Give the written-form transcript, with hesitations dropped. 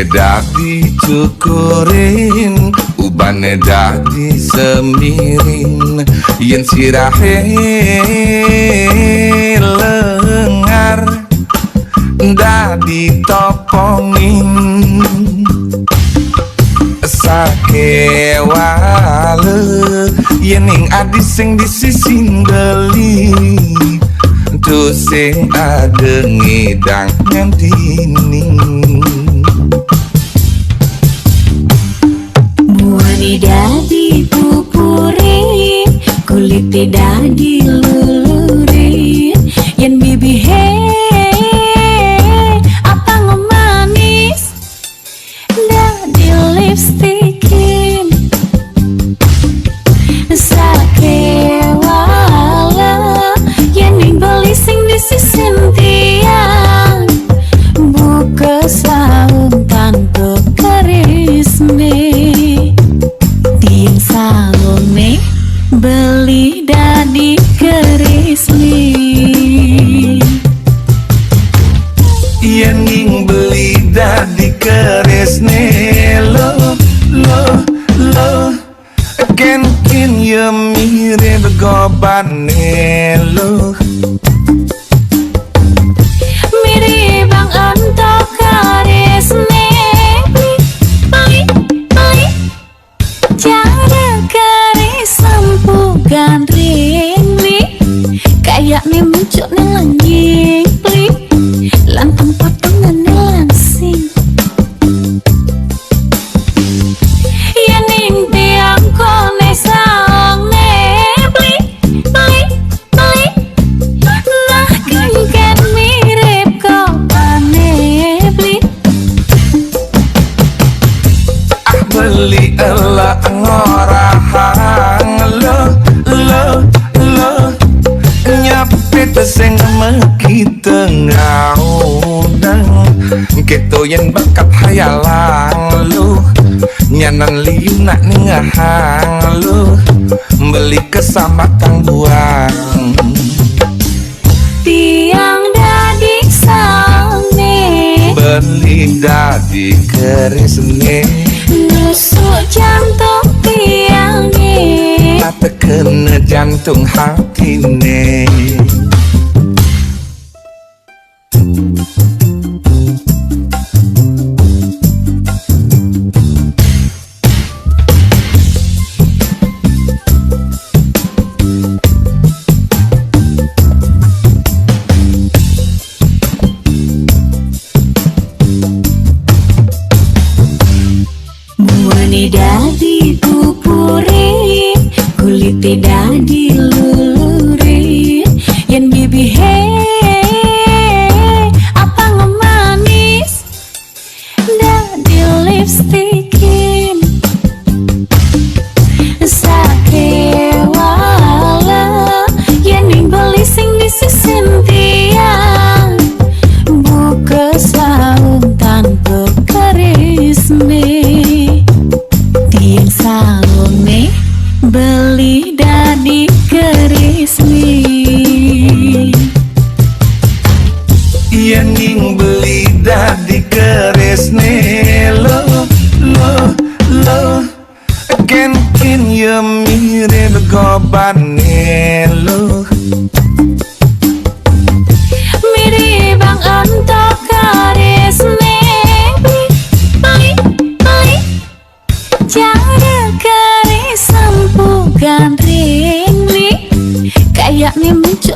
Dadi cukurin, ubane dadi semirin, yen sirahe lengar dadi topongin, sake wale yen ing adi sing disisindeli, tu sing adengi dang ngantining. Dadi pupuri, kulit dadi lulurin, yen bibi apa ngemanis, dadi lipstikin, sake wala, yen ning beli sing disisin tiang, buka saum tanpa karisme. Salome beli dadi kerismi, yen ing beli dadi kerisne lo ken ya mirip gobane lo mirip bang untuk kerisne, gandring li kayak nih muncul nih lanjing li lantang potongan nih langsing ya ning tiang kone sang nih beli nah kan mirip kok aneh beli beli ela ngorahang lo nyapit sing kita ngaudang kita yang bakat hayalang lu nyanan liuna ngahang lu beli kesamatang buang tiang dadi sangne beli dadi kerisne nusuk jantung tiangnya teken jantung hatine. Muani dadi pupuri, kulit dadi lulurin, yen bibi apa ngemanis, dadi lipstikin, sake wala, yen ning beli sing disisin tiang, buka saum tanpa karisme. Salome beli dadi kerismi, yen ing beli dadi kerisne lo ken ya mirip gobane lo mirip bang untuk karisme cara keris sampu gandring li kayak nih muncul